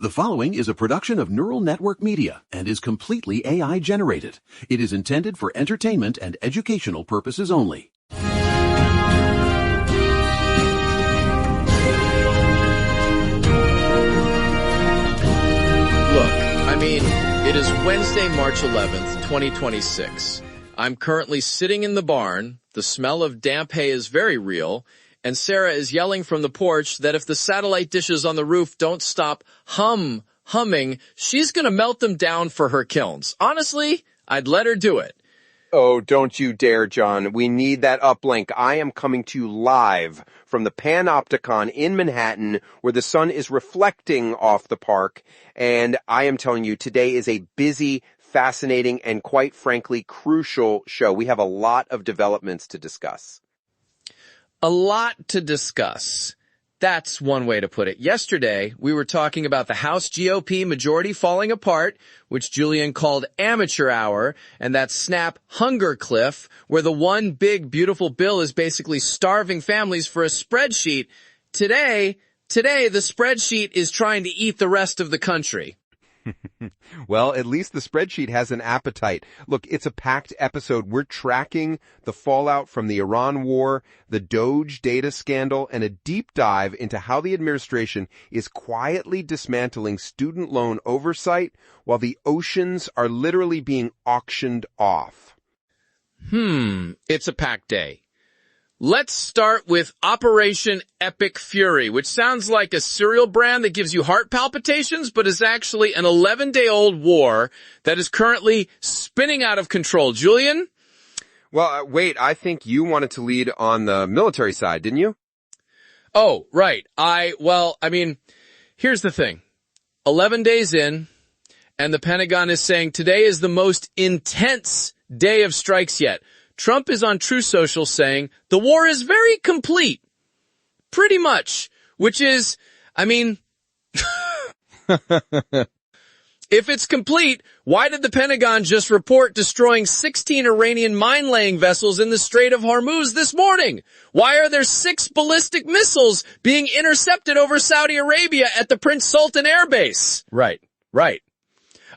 The following is a production of Neural Network Media and is completely AI generated. It is intended for entertainment and educational purposes only. Look, I mean, it is Wednesday, March 11th, 2026. I'm currently sitting in the barn. The smell of damp hay is very real. And Sarah is yelling from the porch that if the satellite dishes on the roof don't stop humming, she's going to melt them down for her kilns. Honestly, I'd let her do it. Oh, don't you dare, John. We need that uplink. I am coming to you live from the Panopticon in Manhattan, where the sun is reflecting off the park. And I am telling you, today is a busy, fascinating, and quite frankly, crucial show. We have a lot of developments to discuss. A lot to discuss. That's one way to put it. Yesterday, we were talking about the House GOP majority falling apart, which Julian called amateur hour, and that snap hunger cliff, where the one big, beautiful bill is basically starving families for a spreadsheet. Today, the spreadsheet is trying to eat the rest of the country. Well, at least the spreadsheet has an appetite. Look, it's a packed episode. We're tracking the fallout from the Iran war, the DOGE data scandal, and a deep dive into how the administration is quietly dismantling student loan oversight while the oceans are literally being auctioned off. It's a packed day. Let's start with Operation Epic Fury, which sounds like a cereal brand that gives you heart palpitations, but is actually an 11-day-old war that is currently spinning out of control. Julian? Well, wait, I think you wanted to lead on the military side, didn't you? Oh, right. Here's the thing. 11 days in, and the Pentagon is saying today is the most intense day of strikes yet. Trump is on True Social saying the war is very complete. Pretty much. Which is, if it's complete, why did the Pentagon just report destroying 16 Iranian mine-laying vessels in the Strait of Hormuz this morning? Why are there 6 ballistic missiles being intercepted over Saudi Arabia at the Prince Sultan Air Base? Right.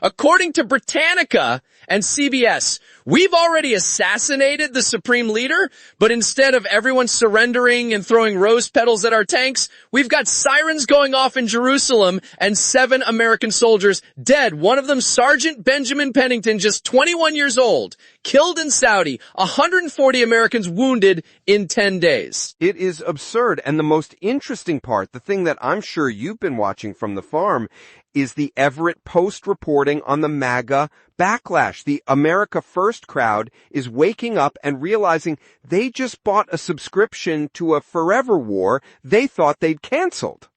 According to Britannica and CBS, we've already assassinated the supreme leader, but instead of everyone surrendering and throwing rose petals at our tanks, we've got sirens going off in Jerusalem and 7 American soldiers dead. One of them, Sergeant Benjamin Pennington, just 21 years old, killed in Saudi, 140 Americans wounded in 10 days. It is absurd. And the most interesting part, the thing that I'm sure you've been watching from the farm, is the Everett Post reporting on the MAGA backlash. The America First crowd is waking up and realizing they just bought a subscription to a forever war they thought they'd canceled.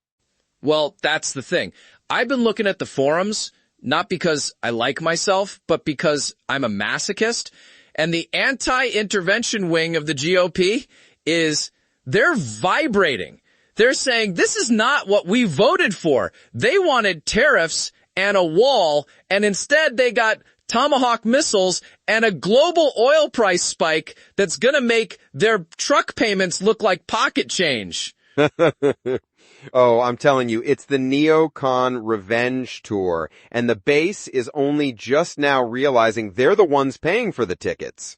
Well, that's the thing. I've been looking at the forums, not because I like myself, but because I'm a masochist. And the anti-intervention wing of the GOP they're vibrating. They're saying this is not what we voted for. They wanted tariffs and a wall, and instead they got Tomahawk missiles and a global oil price spike that's going to make their truck payments look like pocket change. Oh, I'm telling you, it's the neocon revenge tour, and the base is only just now realizing they're the ones paying for the tickets.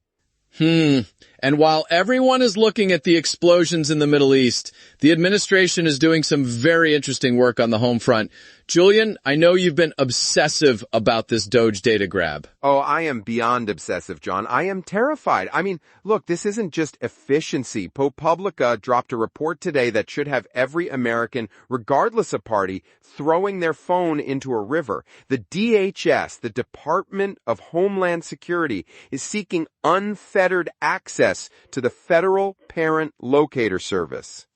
And while everyone is looking at the explosions in the Middle East, the administration is doing some very interesting work on the home front. Julian, I know you've been obsessive about this DOGE data grab. Oh, I am beyond obsessive, John. I am terrified. Look, this isn't just efficiency. ProPublica dropped a report today that should have every American, regardless of party, throwing their phone into a river. The DHS, the Department of Homeland Security, is seeking unfettered access to the Federal Parent Locator Service.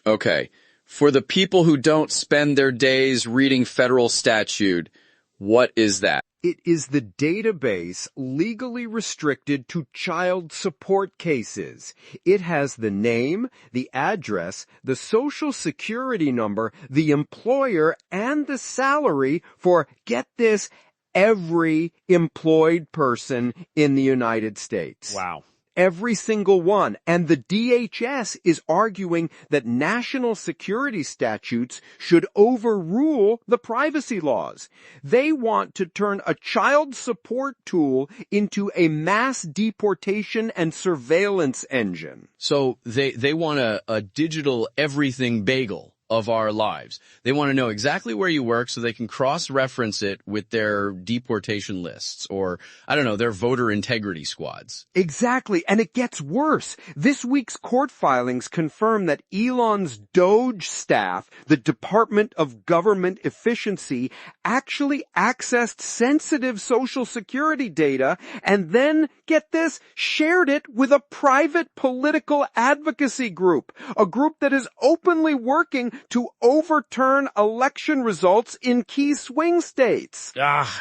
Okay. For the people who don't spend their days reading federal statute, what is that? It is the database legally restricted to child support cases. It has the name, the address, the social security number, the employer, and the salary for, get this, every employed person in the United States. Wow. Every single one. And the DHS is arguing that national security statutes should overrule the privacy laws. They want to turn a child support tool into a mass deportation and surveillance engine. So they want a digital everything bagel of our lives. They want to know exactly where you work so they can cross-reference it with their deportation lists or, I don't know, their voter integrity squads. Exactly, and it gets worse. This week's court filings confirm that Elon's DOGE staff, the Department of Government Efficiency, actually accessed sensitive Social Security data and then, get this, shared it with a private political advocacy group, a group that is openly working to overturn election results in key swing states.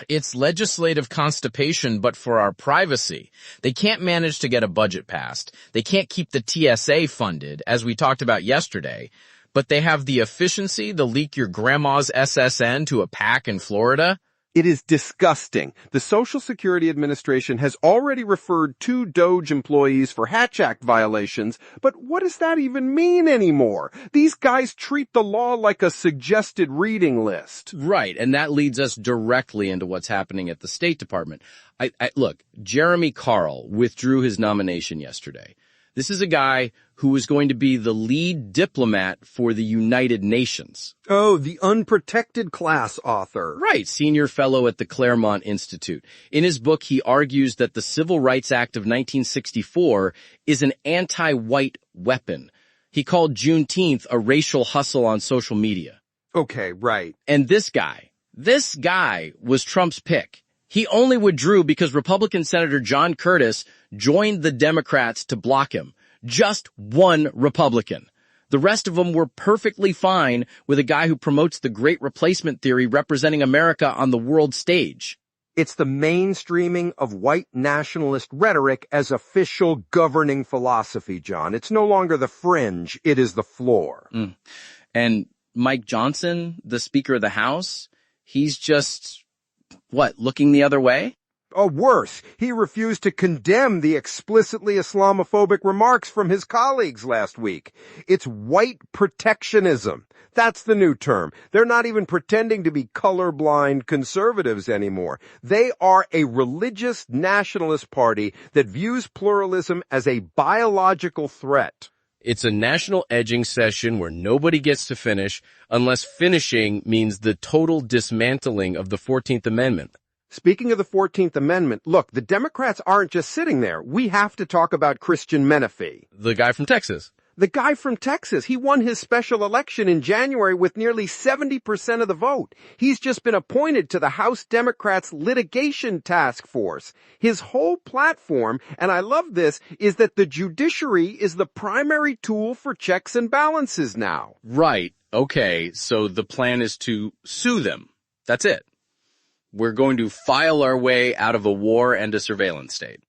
It's legislative constipation, but for our privacy. They can't manage to get a budget passed. They can't keep the TSA funded, as we talked about yesterday. But they have the efficiency to leak your grandma's SSN to a PAC in Florida. It is disgusting. The Social Security Administration has already referred 2 DOGE employees for Hatch Act violations, but what does that even mean anymore? These guys treat the law like a suggested reading list. Right, and that leads us directly into what's happening at the State Department. Look, Jeremy Carl withdrew his nomination yesterday. This is a guy who is going to be the lead diplomat for the United Nations. Oh, the unprotected class author. Right, senior fellow at the Claremont Institute. In his book, he argues that the Civil Rights Act of 1964 is an anti-white weapon. He called Juneteenth a racial hustle on social media. Okay, right. And this guy was Trump's pick. He only withdrew because Republican Senator John Curtis joined the Democrats to block him. Just one Republican. The rest of them were perfectly fine with a guy who promotes the Great Replacement theory representing America on the world stage. It's the mainstreaming of white nationalist rhetoric as official governing philosophy, John. It's no longer the fringe, it is the floor. And Mike Johnson, the Speaker of the House, he's just... looking the other way? Or worse, he refused to condemn the explicitly Islamophobic remarks from his colleagues last week. It's white protectionism. That's the new term. They're not even pretending to be colorblind conservatives anymore. They are a religious nationalist party that views pluralism as a biological threat. It's a national edging session where nobody gets to finish unless finishing means the total dismantling of the 14th Amendment. Speaking of the 14th Amendment, look, the Democrats aren't just sitting there. We have to talk about Christian Menefee. The guy from Texas. The guy from Texas. He won his special election in January with nearly 70% of the vote. He's just been appointed to the House Democrats' litigation task force. His whole platform, and I love this, is that the judiciary is the primary tool for checks and balances now. Right. Okay. So the plan is to sue them. That's it. We're going to file our way out of a war and a surveillance state.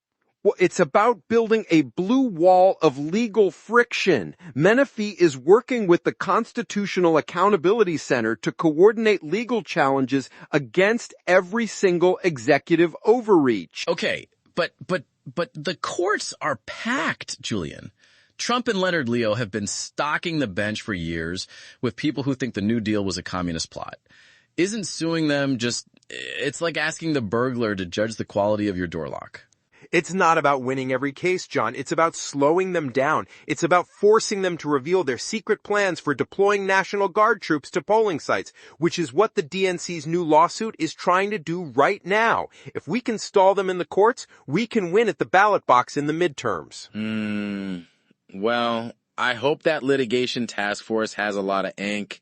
Well, it's about building a blue wall of legal friction. Menefee is working with the Constitutional Accountability Center to coordinate legal challenges against every single executive overreach. Okay, but the courts are packed, Julian. Trump and Leonard Leo have been stocking the bench for years with people who think the New Deal was a communist plot. Isn't suing them just, it's like asking the burglar to judge the quality of your door lock. It's not about winning every case, John. It's about slowing them down. It's about forcing them to reveal their secret plans for deploying National Guard troops to polling sites, which is what the DNC's new lawsuit is trying to do right now. If we can stall them in the courts, we can win at the ballot box in the midterms. Well, I hope that litigation task force has a lot of ink,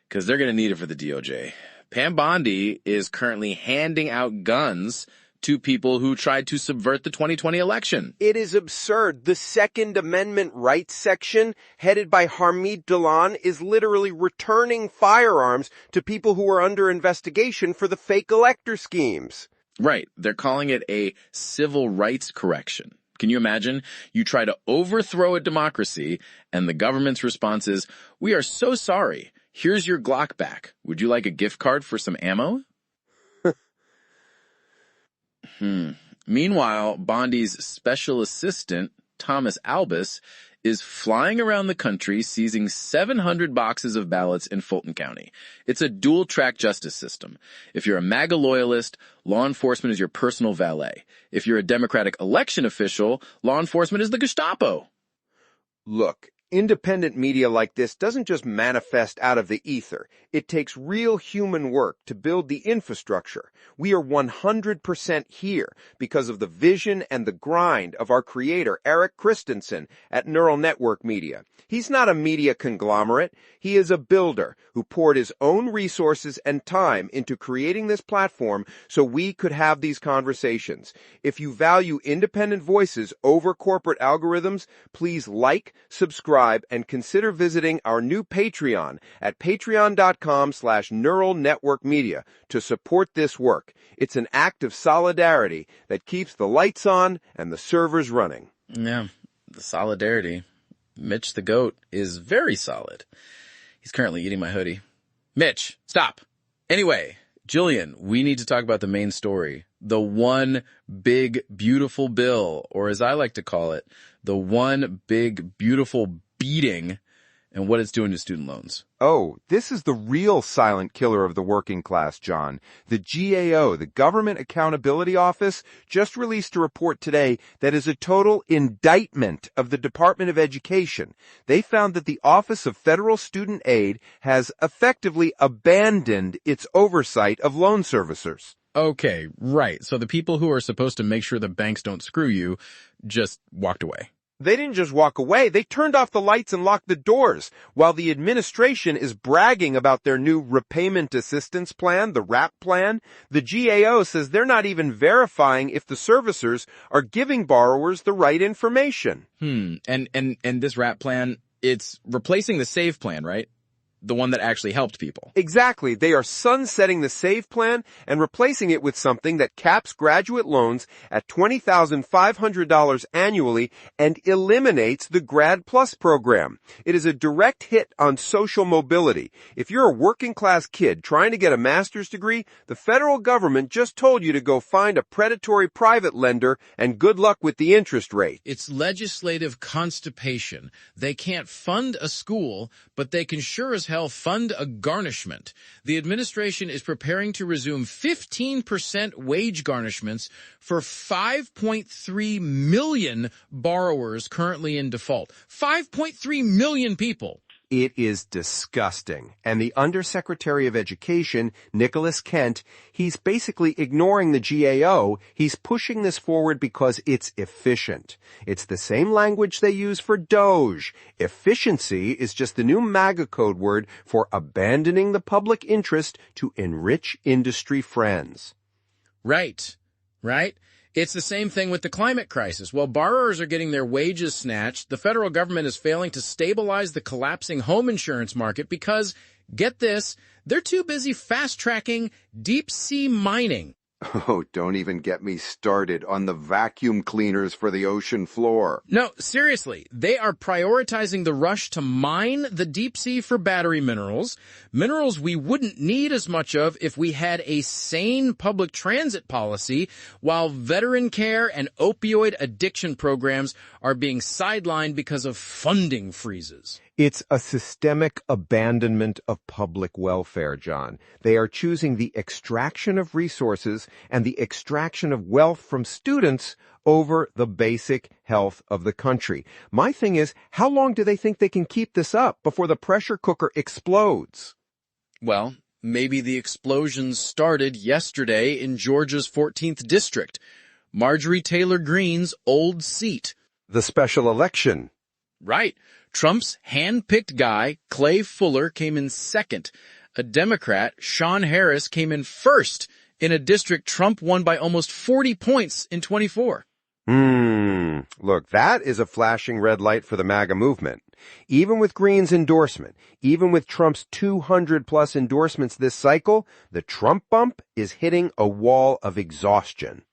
because they're going to need it for the DOJ. Pam Bondi is currently handing out guns to people who tried to subvert the 2020 election. It is absurd. The Second Amendment rights section, headed by Harmeet Dillon, is literally returning firearms to people who are under investigation for the fake elector schemes. Right. They're calling it a civil rights correction. Can you imagine? You try to overthrow a democracy, and the government's response is, "We are so sorry. Here's your Glock back. Would you like a gift card for some ammo?" Meanwhile, Bondi's special assistant, Thomas Albus, is flying around the country seizing 700 boxes of ballots in Fulton County. It's a dual-track justice system. If you're a MAGA loyalist, law enforcement is your personal valet. If you're a Democratic election official, law enforcement is the Gestapo. Look, independent media like this doesn't just manifest out of the ether. It takes real human work to build the infrastructure. We are 100% here because of the vision and the grind of our creator, Eric Christensen, at Neural Network Media. He's not a media conglomerate. He is a builder who poured his own resources and time into creating this platform so we could have these conversations. If you value independent voices over corporate algorithms, please like, subscribe, and consider visiting our new Patreon at patreon.com/Neural Network Media to support this work. It's an act of solidarity that keeps the lights on and the servers running. Yeah, the solidarity. Mitch the goat is very solid. He's currently eating my hoodie. Mitch, stop. Anyway, Jillian, we need to talk about the main story. The one big beautiful bill, or as I like to call it, the one big beautiful beating and what it's doing to student loans. Oh, this is the real silent killer of the working class, John. The GAO, the Government Accountability Office, just released a report today that is a total indictment of the Department of Education. They found that the Office of Federal Student Aid has effectively abandoned its oversight of loan servicers. Okay, right. So the people who are supposed to make sure the banks don't screw you just walked away. They didn't just walk away, they turned off the lights and locked the doors, while the administration is bragging about their new repayment assistance plan, the RAP plan. The GAO says they're not even verifying if the servicers are giving borrowers the right information. And this RAP plan, it's replacing the SAVE plan, right? The one that actually helped people. Exactly. They are sunsetting the SAVE plan and replacing it with something that caps graduate loans at $20,500 annually and eliminates the Grad Plus program. It is a direct hit on social mobility. If you're a working class kid trying to get a master's degree, the federal government just told you to go find a predatory private lender and good luck with the interest rate. It's legislative constipation. They can't fund a school, but they can sure as hell fund a garnishment. The administration is preparing to resume 15% wage garnishments for 5.3 million borrowers currently in default. 5.3 million people. It is disgusting. And the Undersecretary of Education, Nicholas Kent, he's basically ignoring the GAO. He's pushing this forward because it's efficient. It's the same language they use for DOGE. Efficiency is just the new MAGA code word for abandoning the public interest to enrich industry friends. Right. It's the same thing with the climate crisis. While borrowers are getting their wages snatched, the federal government is failing to stabilize the collapsing home insurance market because, get this, they're too busy fast-tracking deep-sea mining. Oh, don't even get me started on the vacuum cleaners for the ocean floor. No, seriously, they are prioritizing the rush to mine the deep sea for battery minerals we wouldn't need as much of if we had a sane public transit policy, while veteran care and opioid addiction programs are being sidelined because of funding freezes. It's a systemic abandonment of public welfare, John. They are choosing the extraction of resources and the extraction of wealth from students over the basic health of the country. My thing is, how long do they think they can keep this up before the pressure cooker explodes? Well, maybe the explosion started yesterday in Georgia's 14th district, Marjorie Taylor Greene's old seat. The special election. Right. Trump's hand-picked guy, Clay Fuller, came in second. A Democrat, Sean Harris, came in first in a district Trump won by almost 40 points in 24. Look, that is a flashing red light for the MAGA movement. Even with Greene's endorsement, even with Trump's 200-plus endorsements this cycle, the Trump bump is hitting a wall of exhaustion.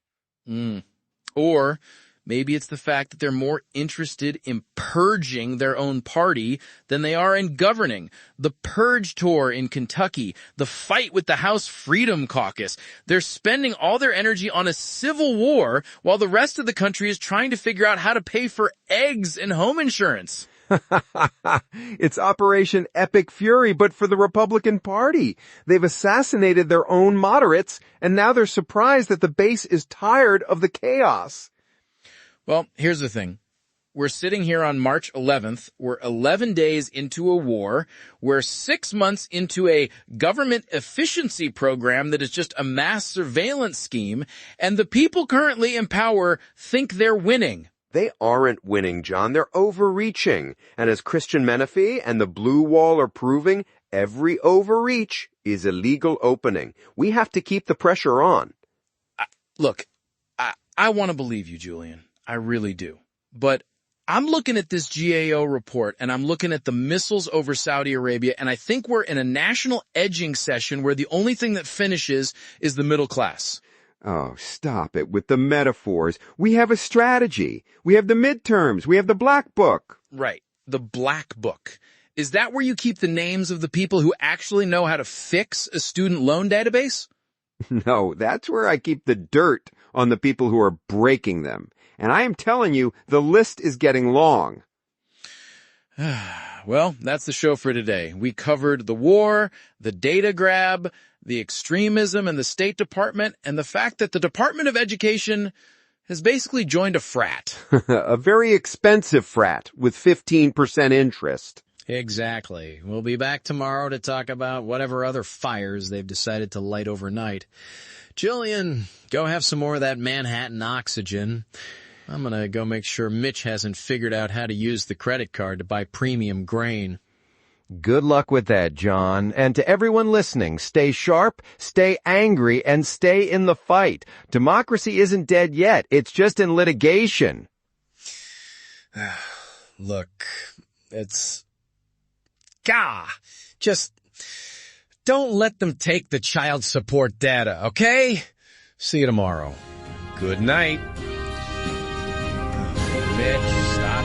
Or Maybe it's the fact that they're more interested in purging their own party than they are in governing. The Purge Tour in Kentucky, the fight with the House Freedom Caucus. They're spending all their energy on a civil war while the rest of the country is trying to figure out how to pay for eggs and home insurance. It's Operation Epic Fury, but for the Republican Party. They've assassinated their own moderates, and now they're surprised that the base is tired of the chaos. Well, here's the thing. We're sitting here on March 11th. We're 11 days into a war. We're 6 months into a government efficiency program that is just a mass surveillance scheme, and the people currently in power think they're winning. They aren't winning, John. They're overreaching. And as Christian Menefee and the Blue Wall are proving, every overreach is a legal opening. We have to keep the pressure on. Look, I want to believe you, Julian. I really do. But I'm looking at this GAO report, and I'm looking at the missiles over Saudi Arabia, and I think we're in a national edging session where the only thing that finishes is the middle class. Oh, stop it with the metaphors. We have a strategy. We have the midterms. We have the Black Book. Right. The Black Book. Is that where you keep the names of the people who actually know how to fix a student loan database? No, that's where I keep the dirt on the people who are breaking them. And I am telling you, the list is getting long. Well, that's the show for today. We covered the war, the data grab, the extremism in the State Department, and the fact that the Department of Education has basically joined a frat. A very expensive frat with 15% interest. Exactly. We'll be back tomorrow to talk about whatever other fires they've decided to light overnight. Jillian, go have some more of that Manhattan oxygen. I'm going to go make sure Mitch hasn't figured out how to use the credit card to buy premium grain. Good luck with that, John. And to everyone listening, stay sharp, stay angry, and stay in the fight. Democracy isn't dead yet. It's just in litigation. Look, it's... just don't let them take the child support data, okay? See you tomorrow. Good night. Mitch, stop.